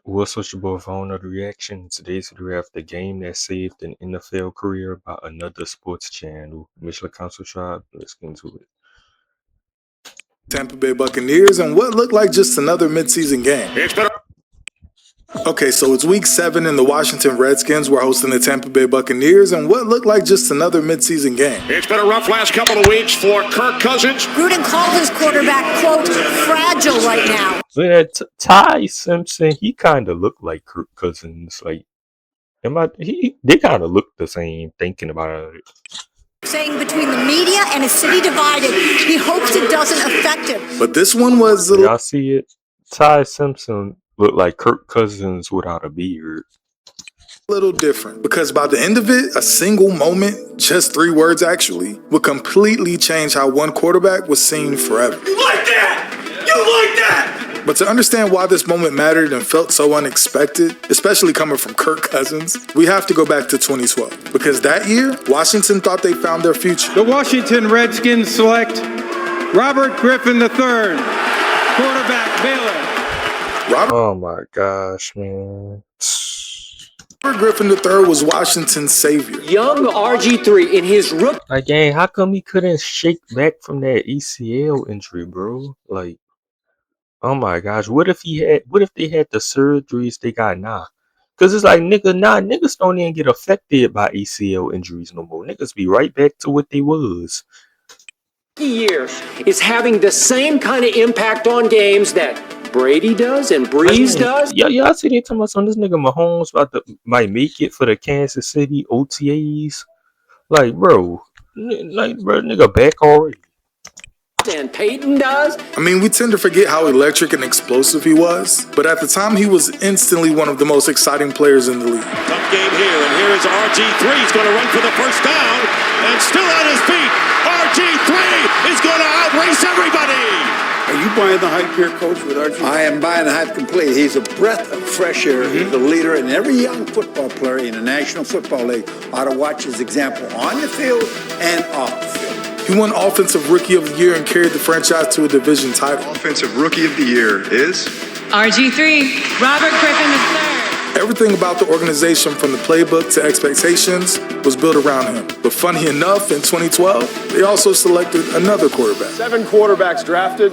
What's with your boy phone of the reaction? Today's we have the game that saved an NFL career by another sports channel. Michelin Council Tribe. Let's get into it. Tampa Bay Buccaneers and what looked like just another midseason game. Okay, so it's week 7 and the Washington Redskins were hosting the Tampa Bay Buccaneers and what looked like just another midseason game. It's been a rough last couple of weeks for Kirk Cousins. Gruden called his quarterback, quote, fragile right now. So yeah, Ty Simpson, he kind of looked like Kirk Cousins. Like, they kind of look the same thinking about it. Saying between the media and a city divided, he hopes it doesn't affect him. But this one was Y'all see it? Ty Simpson looked like Kirk Cousins without a beard. a little different because by the end of it, a single moment, just 3 words actually, would completely change how one quarterback was seen forever. You like that? You like that? But to understand why this moment mattered and felt so unexpected, especially coming from Kirk Cousins, we have to go back to 2012. Because that year, Washington thought they found their future. The Washington Redskins select Robert Griffin III, quarterback Baylor. Oh my gosh, man. Robert Griffin III was Washington's savior. Young RG3 in his rookie. Like, dang, how come he couldn't shake back from that ACL injury, bro? Like, oh my gosh, what if they had the surgeries they got now? Cause it's like niggas don't even get affected by ACL injuries no more. Niggas be right back to what they was. Year is having the same kind of impact on games that Brady does and Breeze does. Yeah, I see they talking about some this nigga Mahomes might make it for the Kansas City OTAs. Like, bro, nigga back already. And Peyton does. I mean, we tend to forget how electric and explosive he was, but at the time he was instantly one of the most exciting players in the league. Tough game here, and here is RG3. He's going to run for the first down, and still on his feet. RG3 is going to outrace everybody. Are you buying the hype here, Coach, with RG? I am buying the hype completely. He's a breath of fresh air. He's the leader, and every young football player in the National Football League ought to watch his example on the field and off the field. He won Offensive Rookie of the Year and carried the franchise to a division title. Offensive Rookie of the Year is RG3, Robert Griffin III. Everything about the organization, from the playbook to expectations, was built around him. But funny enough, in 2012, they also selected another quarterback. 7 quarterbacks drafted,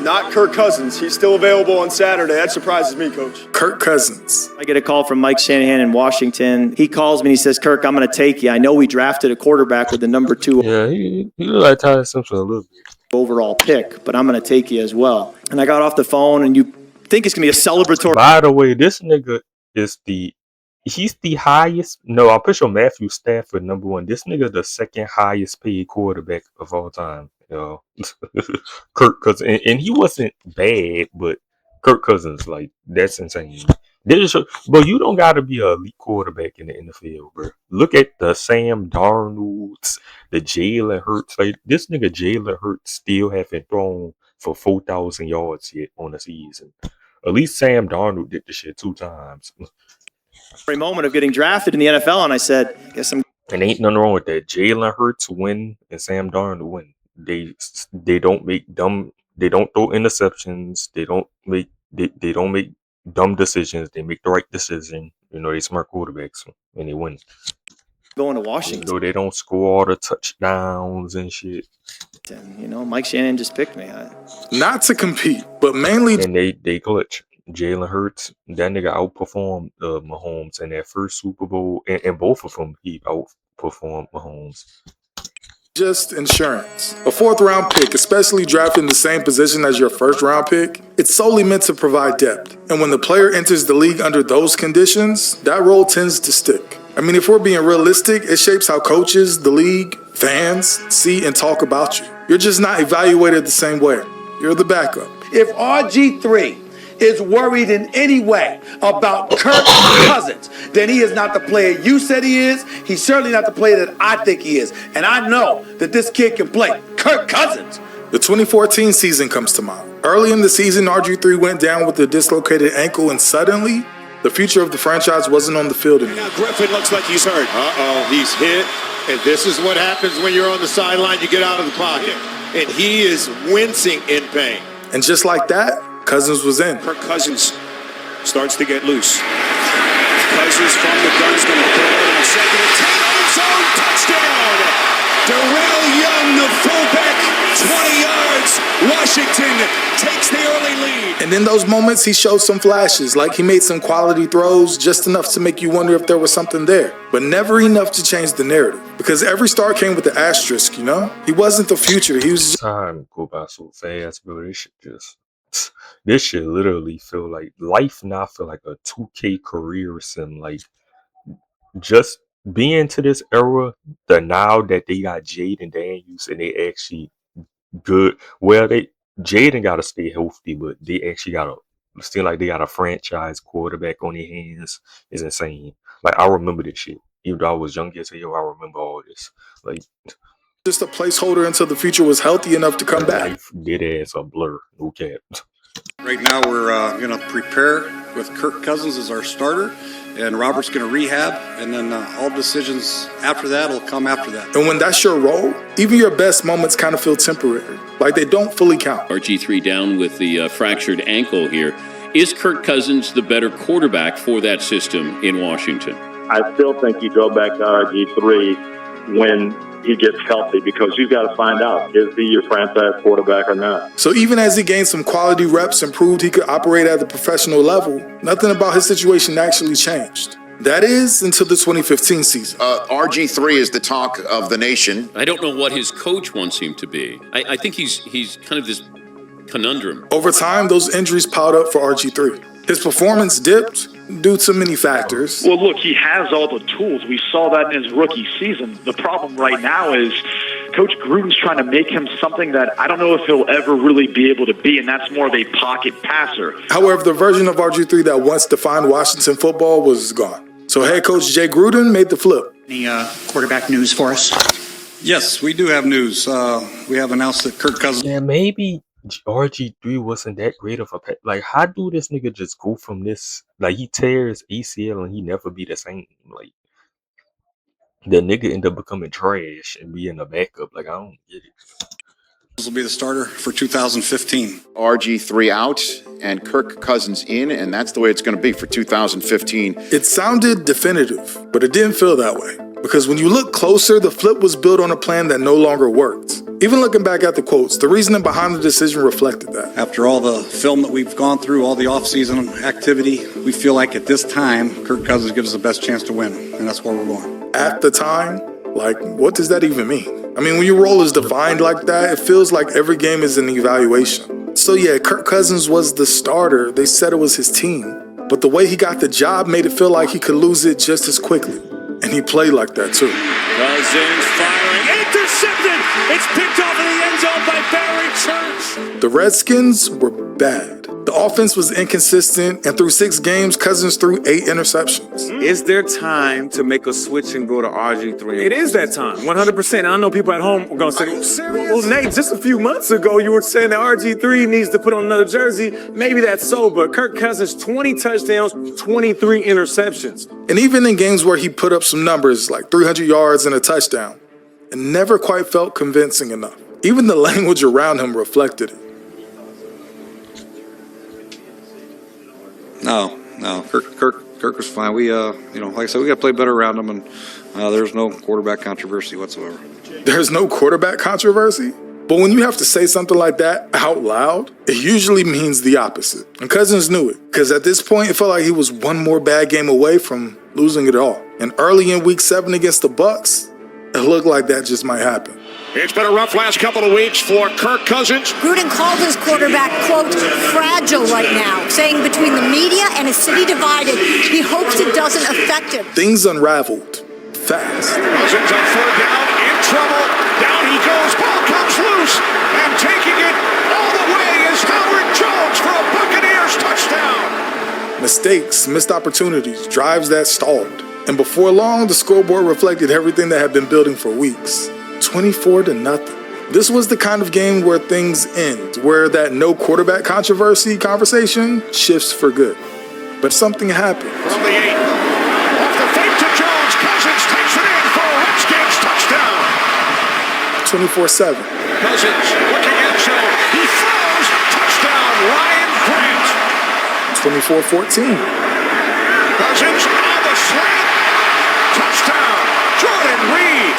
not Kirk Cousins. He's still available on Saturday. That surprises me, Coach. Kirk Cousins. I get a call from Mike Shanahan in Washington. He calls me and he says, Kirk, I'm going to take you. I know we drafted a quarterback with the number 2 Yeah, he looked like Ty Simpson a little bit. overall pick, but I'm going to take you as well. And I got off the phone, and you think it's going to be a celebratory. By the way, this nigga is he's the highest. No, I'm pretty sure Matthew Stafford number 1. This nigga the second highest paid quarterback of all time. Kirk Cousins, and he wasn't bad, but Kirk Cousins, like, that's insane. But you don't gotta be an elite quarterback in the NFL, bro. Look at the Sam Darnolds, the Jalen Hurts. Like, this nigga Jalen Hurts still haven't thrown for 4,000 yards yet on the season. At least Sam Darnold did the shit 2 times. Moment of getting drafted in the NFL, and I said, And ain't nothing wrong with that. Jalen Hurts win and Sam Darnold win. They don't make dumb. They don't throw interceptions. They don't make dumb decisions. They make the right decision. They smart quarterbacks and they win. Going to Washington. They don't score all the touchdowns and shit. Mike Shanahan just picked me. Not to compete, but mainly. And they clutch. Jalen Hurts, that nigga outperformed Mahomes in that first Super Bowl, and both of them he outperformed Mahomes. Just insurance. A 4th round pick, especially drafted in the same position as your 1st round pick, it's solely meant to provide depth. And when the player enters the league under those conditions, that role tends to stick. I mean, if we're being realistic, it shapes how coaches, the league, fans see and talk about you. You're just not evaluated the same way. You're the backup. If RG3 is worried in any way about Kirk Cousins, then he is not the player you said he is. He's certainly not the player that I think he is. And I know that this kid can play. Kirk Cousins. The 2014 season comes to mind. Early in the season, RG3 went down with a dislocated ankle, and suddenly, the future of the franchise wasn't on the field anymore. Now Griffin looks like he's hurt. He's hit. And this is what happens when you're on the sideline. You get out of the pocket. And he is wincing in pain. And just like that, Cousins was in. Kirk Cousins starts to get loose. Cousins from the gun's going to throw it in second and 10 end zone touchdown. Darrell Young, the fullback, 20 yards. Washington takes the early lead. And in those moments, he showed some flashes, like he made some quality throws, just enough to make you wonder if there was something there, but never enough to change the narrative. Because every star came with the asterisk, you know? He wasn't the future. He was just... Time go by so fast, bro. This shit literally feel like life now. Feel like a 2K career sim. Like just being to this era, the now that they got Jade and Daniels and they actually good. Well, Jaden got to stay healthy, but they actually got a still like they got a franchise quarterback on their hands is insane. Like I remember this shit. Even though I was young as hell, I remember all this. Like just a placeholder until the future was healthy enough to come back. Life did as a blur. No cap. Right now, we're going to prepare with Kirk Cousins as our starter, and Robert's going to rehab, and then all decisions after that will come after that. And when that's your role, even your best moments kind of feel temporary, like they don't fully count. RG3 down with the fractured ankle here. Is Kirk Cousins the better quarterback for that system in Washington? I still think you go back to RG3 when he gets healthy, because you've got to find out, is he your franchise quarterback or not? So even as he gained some quality reps and proved he could operate at the professional level, nothing about his situation actually changed. That is until the 2015 season. RG3 is the talk of the nation. I don't know what his coach wants him to be. I think he's kind of this conundrum. Over time, those injuries piled up for RG3. His performance dipped due to many factors. Well, look, he has all the tools. We saw that in his rookie season. The problem right now is Coach Gruden's trying to make him something that I don't know if he'll ever really be able to be, and that's more of a pocket passer. However, the version of RG3 that once defined Washington football was gone. So head coach Jay Gruden made the flip. Any quarterback news for us? Yes, we do have news. We have announced that Kirk Cousins... Yeah, maybe RG3 wasn't that great of a pet. Like, how do this nigga just go from this? Like, he tears ACL and he never be the same. Like, the nigga end up becoming trash and being a backup. Like, I don't get it. This will be the starter for 2015. RG3 out and Kirk Cousins in, and that's the way it's going to be for 2015. It sounded definitive, but it didn't feel that way. Because when you look closer, the flip was built on a plan that no longer worked. Even looking back at the quotes, the reasoning behind the decision reflected that. After all the film that we've gone through, all the offseason activity, we feel like at this time, Kirk Cousins gives us the best chance to win, and that's where we're going. At the time? Like, what does that even mean? I mean, when your role is defined like that, it feels like every game is an evaluation. So yeah, Kirk Cousins was the starter. They said it was his team. But the way he got the job made it feel like he could lose it just as quickly. And he played like that too. Cousins firing, intercepted! It's picked off in the end zone by Barry Church. The Redskins were bad. The offense was inconsistent, and through 6 games, Cousins threw 8 interceptions. Is there time to make a switch and go to RG3? It is that time, 100%. I know people at home are going to say, well, Nate, just a few months ago, you were saying that RG3 needs to put on another jersey. Maybe that's so, but Kirk Cousins, 20 touchdowns, 23 interceptions. And even in games where he put up some numbers, like 300 yards and a touchdown, it never quite felt convincing enough. Even the language around him reflected it. No. Kirk was fine. We, like I said, we got to play better around him, and there's no quarterback controversy whatsoever. There's no quarterback controversy? But when you have to say something like that out loud, it usually means the opposite. And Cousins knew it, because at this point, it felt like he was one more bad game away from losing it all. And early in Week 7 against the Bucs, it looked like that just might happen. It's been a rough last couple of weeks for Kirk Cousins. Gruden called his quarterback, quote, fragile right now, saying between the media and a city divided, he hopes it doesn't affect him. Things unraveled fast. Cousins on 4th down, in trouble. Down he goes, ball comes loose, and taking it all the way is Howard Jones for a Buccaneers touchdown. Mistakes, missed opportunities, drives that stalled. And before long, the scoreboard reflected everything that had been building for weeks. 24-0. This was the kind of game where things end, where that no quarterback controversy conversation shifts for good. But something happened. From the 8, off the fake to Jones, Cousins takes it in for a Redskins touchdown. 24-7. Cousins looking end zone, he throws, touchdown, Ryan Grant. 24-14. Cousins on the slant. Touchdown, Jordan Reed.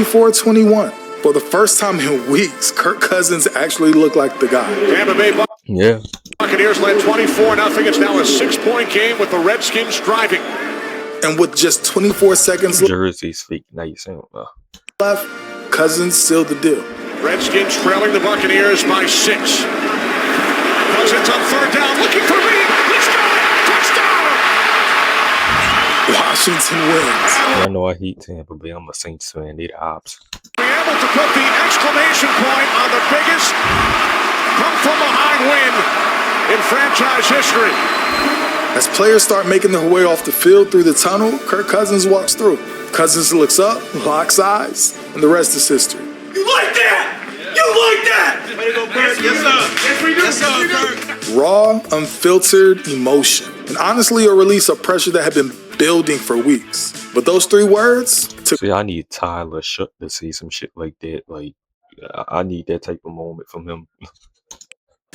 24-21. For the first time in weeks, Kirk Cousins actually looked like the guy. Tampa Bay Yeah. Buccaneers led 24-0. It's now a 6-point game with the Redskins driving. And with just 24 seconds Jersey's fake. Now you saying left, Cousins sealed the deal. Redskins trailing the Buccaneers by 6. Cousins on third down, looking for Reed. He's got it. Touchdown. Washington wins. I know I hate Tampa Bay. I'm a Saints fan. They the ops. Be able to put the exclamation point on the biggest come-from-behind win in franchise history. As players start making their way off the field through the tunnel, Kirk Cousins walks through. Cousins looks up, locks eyes, and the rest is history. You like that? You like that? Way to go, Kirk. Yes, sir. Yes, we do. Yes, sir, Kirk. Raw, unfiltered emotion. And honestly, a release of pressure that had been building for weeks. But those 3 words took. See, I need Tyler Shook to say some shit like that. Like, I need that type of moment from him.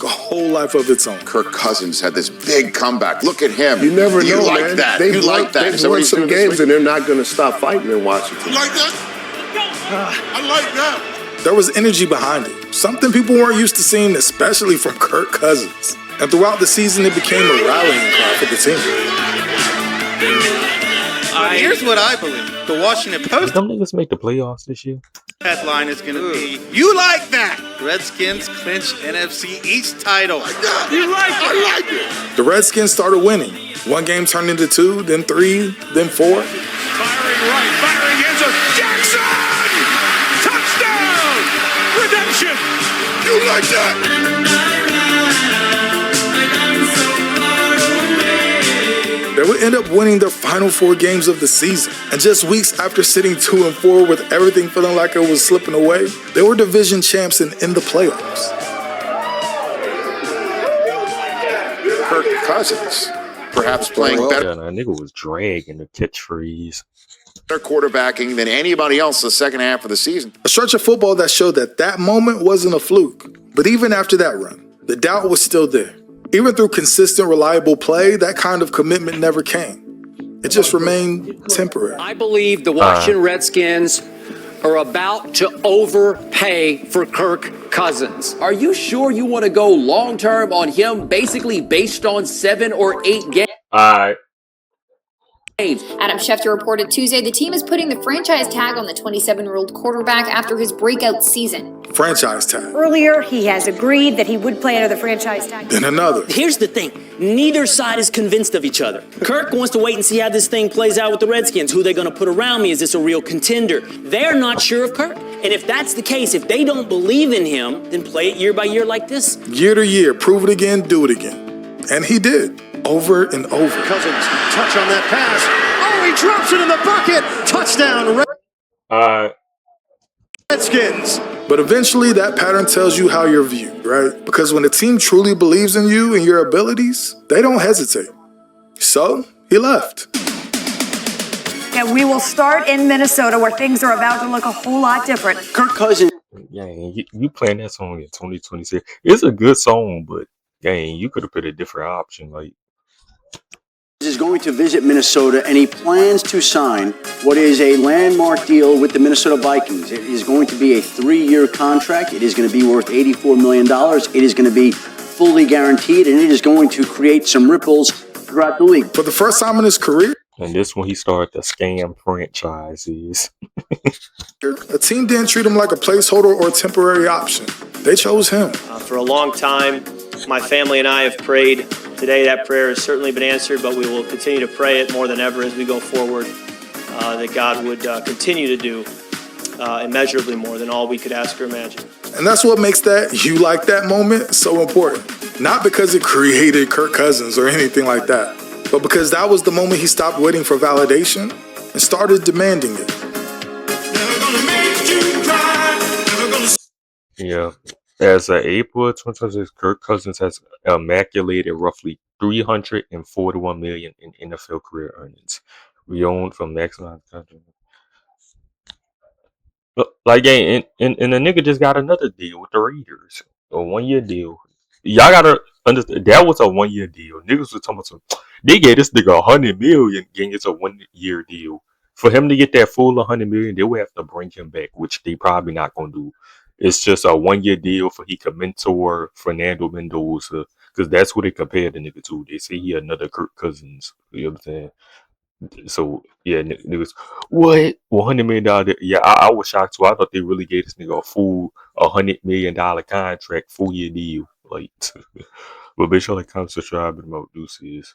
A whole life of its own. Kirk Cousins had this big comeback. Look at him. You never know, you like man. that. They've You won, like that. They've won some games, and they're not going to stop fighting in Washington. You like that? I like that. There was energy behind it. Something people weren't used to seeing, especially from Kirk Cousins. And throughout the season, it became a rallying cry for the team. Here's what I believe. The Washington Did Post them niggas make the playoffs this year? headline is going to be, "You like that? Redskins clinch NFC East title." You like it? I like it. The Redskins started winning. 1 game turned into 2, then 3, then 4. Firing right, firing ends of Jackson! Touchdown! Redemption! You like that? They would end up winning their final 4 games of the season. And just weeks after sitting 2-4 with everything feeling like it was slipping away, they were division champs and in the playoffs. Kirk Cousins, perhaps playing better. Yeah, that nigga was dragging the catchphrase. Better quarterbacking than anybody else the second half of the season. A stretch of football that showed that moment wasn't a fluke. But even after that run, the doubt was still there. Even through consistent, reliable play, that kind of commitment never came. It just remained temporary. I believe the Washington Redskins are about to overpay for Kirk Cousins. Are you sure you want to go long-term on him, basically based on 7 or 8 games? All right. Adam Schefter reported Tuesday the team is putting the franchise tag on the 27-year-old quarterback after his breakout season. Franchise tag. Earlier, he has agreed that he would play under the franchise tag. Then another. Here's the thing. Neither side is convinced of each other. Kirk wants to wait and see how this thing plays out with the Redskins. Who are they going to put around me? Is this a real contender? They're not sure of Kirk. And if that's the case, if they don't believe in him, then play it year by year like this. Year to year, prove it again, do it again. And he did. Over and over. Cousins, touch on that pass. Oh, he drops it in the bucket. Touchdown, Redskins. But eventually, that pattern tells you how you're viewed, right? Because when a team truly believes in you and your abilities, they don't hesitate. So, he left. And we will start in Minnesota, where things are about to look a whole lot different. Kirk Cousins. Yeah, you playing that song in 2026. It's a good song, but dang, you could have put a different option. Like, is going to visit Minnesota, and he plans to sign what is a landmark deal with the Minnesota Vikings. It is going to be a 3-year contract. It is going to be worth $84 million. It is going to be fully guaranteed, and it is going to create some ripples throughout the league. For the first time in his career, and this when he started the scam franchises. A team didn't treat him like a placeholder or a temporary option. They chose him. For a long time, my family and I have prayed. Today, that prayer has certainly been answered, but we will continue to pray it more than ever as we go forward, that God would continue to do immeasurably more than all we could ask or imagine. And that's what makes that "you like that" moment so important. Not because it created Kirk Cousins or anything like that, but because that was the moment he stopped waiting for validation and started demanding it. Yeah. As of April 2026, Kirk Cousins has immaculated roughly $341 million in NFL career earnings. We own from maximum contract. Like, and the nigga just got another deal with the Raiders, a 1-year deal. Y'all gotta Understand that was a 1 year deal. Niggas was talking about some. They gave this nigga $100 million, getting it's a 1 year deal. For him to get that full $100 million, they would have to bring him back, which they probably not gonna do. It's just a 1 year deal for he could mentor Fernando Mendoza, because that's what they compare the nigga to. They say he another Kirk Cousins. You know what I'm saying? So yeah, niggas, what $100 million? Yeah, I was shocked too. I thought they really gave this nigga a full $100 million contract, 4 year deal. Like, but make sure to comment, subscribe, and remote deuces.